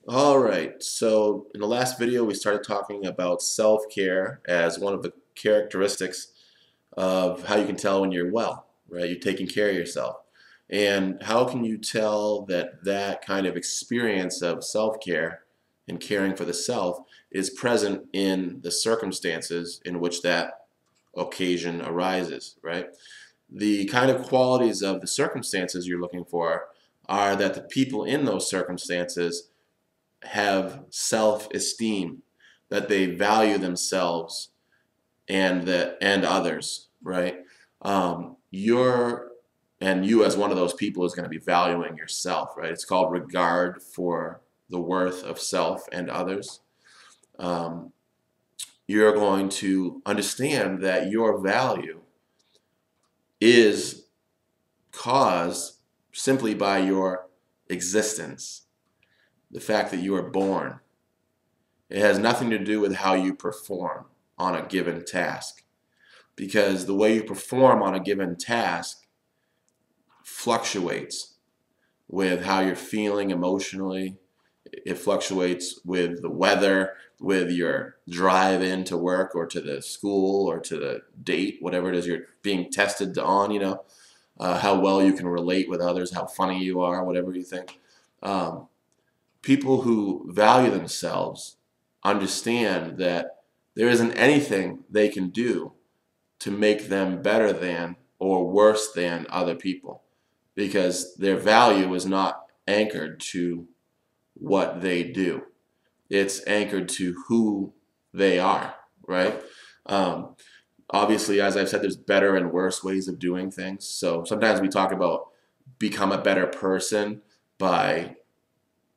All right, so in the last video we started talking about self-care as one of the characteristics of how you can tell when you're well, right? You're taking care of yourself. And how can you tell that that kind of experience of self-care and caring for the self is present in the circumstances in which that occasion arises, right? The kind of qualities of the circumstances you're looking for are that the people in those circumstances have self-esteem, that they value themselves and others, right? You're and you as one of those people is going to be valuing yourself, right? It's called regard for the worth of self and others. Um, you're going to understand that your value is caused simply by your existence, the fact that you are born. It has nothing to do with how you perform on a given task, because the way you perform on a given task fluctuates with how you're feeling emotionally. It fluctuates with the weather, with your drive into work or to the school or to the date, whatever it is you're being tested on, how well you can relate with others, how funny you are, whatever you think. Um, People who value themselves understand that there isn't anything they can do to make them better than or worse than other people, because their value is not anchored to what they do. It's anchored to who they are, right? Um, Obviously, as I've said, there's better and worse ways of doing things. So sometimes we talk about become a better person by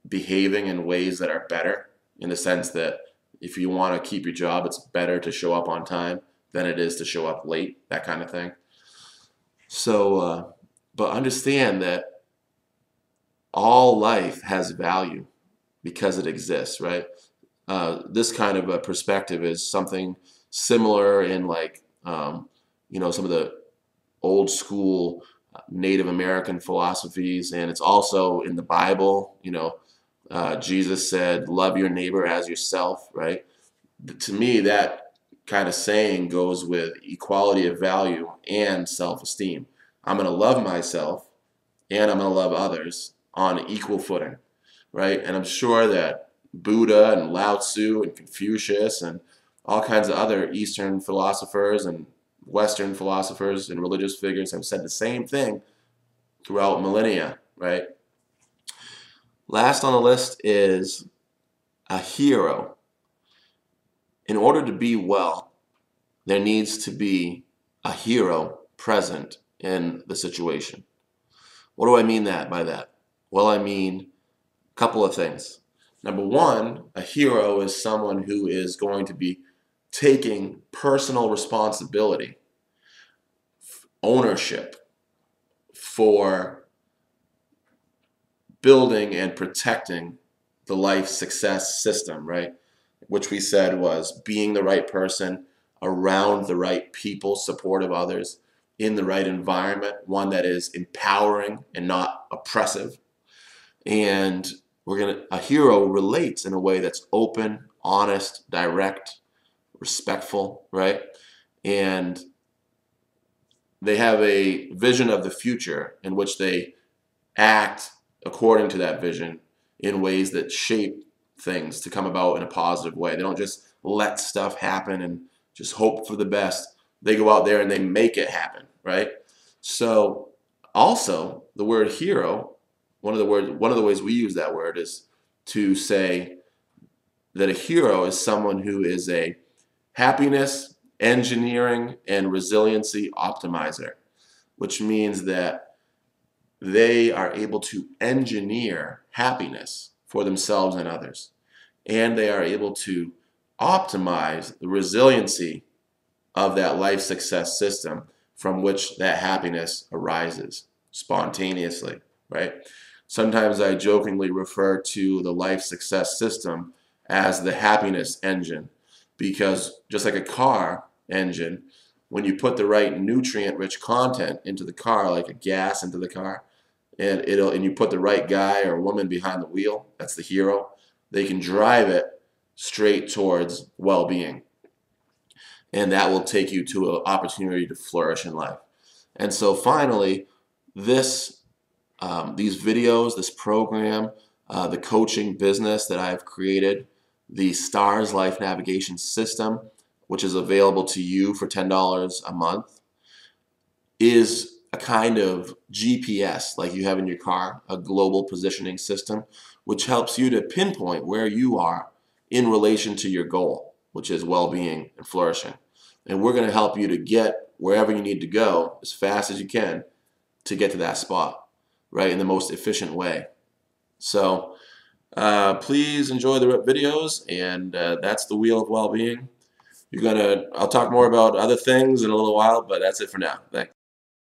behaving in ways that are better, in the sense that if you want to keep your job, it's better to show up on time than it is to show up late, that kind of thing. But understand that all life has value because it exists, right? This kind of a perspective is something similar in some of the old school Native American philosophies, and it's also in the Bible. Jesus said, "Love your neighbor as yourself," right? To me, that kind of saying goes with equality of value and self-esteem. I'm going to love myself and I'm going to love others on equal footing, right? And I'm sure that Buddha and Lao Tzu and Confucius and all kinds of other Eastern philosophers and Western philosophers and religious figures have said the same thing throughout millennia, right? Last on the list is a hero. In order to be well, there needs to be a hero present in the situation. What do I mean by that? Well, I mean a couple of things. Number one, a hero is someone who is going to be taking personal responsibility, ownership for building and protecting the life success system, right? Which we said was being the right person around the right people, supportive of others, in the right environment, one that is empowering and not oppressive. And a hero relates in a way that's open, honest, direct, respectful, right? And they have a vision of the future in which they act according to that vision in ways that shape things to come about in a positive way. They don't just let stuff happen and just hope for the best. They go out there and they make it happen, right? So also the word hero, one of the ways we use that word is to say that a hero is someone who is a happiness, engineering, and resiliency optimizer, which means that they are able to engineer happiness for themselves and others. And they are able to optimize the resiliency of that life success system from which that happiness arises spontaneously, right? Sometimes I jokingly refer to the life success system as the happiness engine, because just like a car engine, when you put the right nutrient-rich content into the car, like a gas into the car, and you put the right guy or woman behind the wheel, that's the hero, they can drive it straight towards well-being. And that will take you to an opportunity to flourish in life. And so finally, these videos, this program, the coaching business that I've created, the STARS Life Navigation System, which is available to you for $10 a month, is a kind of GPS like you have in your car, a global positioning system, which helps you to pinpoint where you are in relation to your goal, which is well-being and flourishing. And we're going to help you to get wherever you need to go as fast as you can to get to that spot, right, in the most efficient way. So please enjoy the videos, and that's the Wheel of Well-Being. I'll talk more about other things in a little while, but that's it for now. Thanks.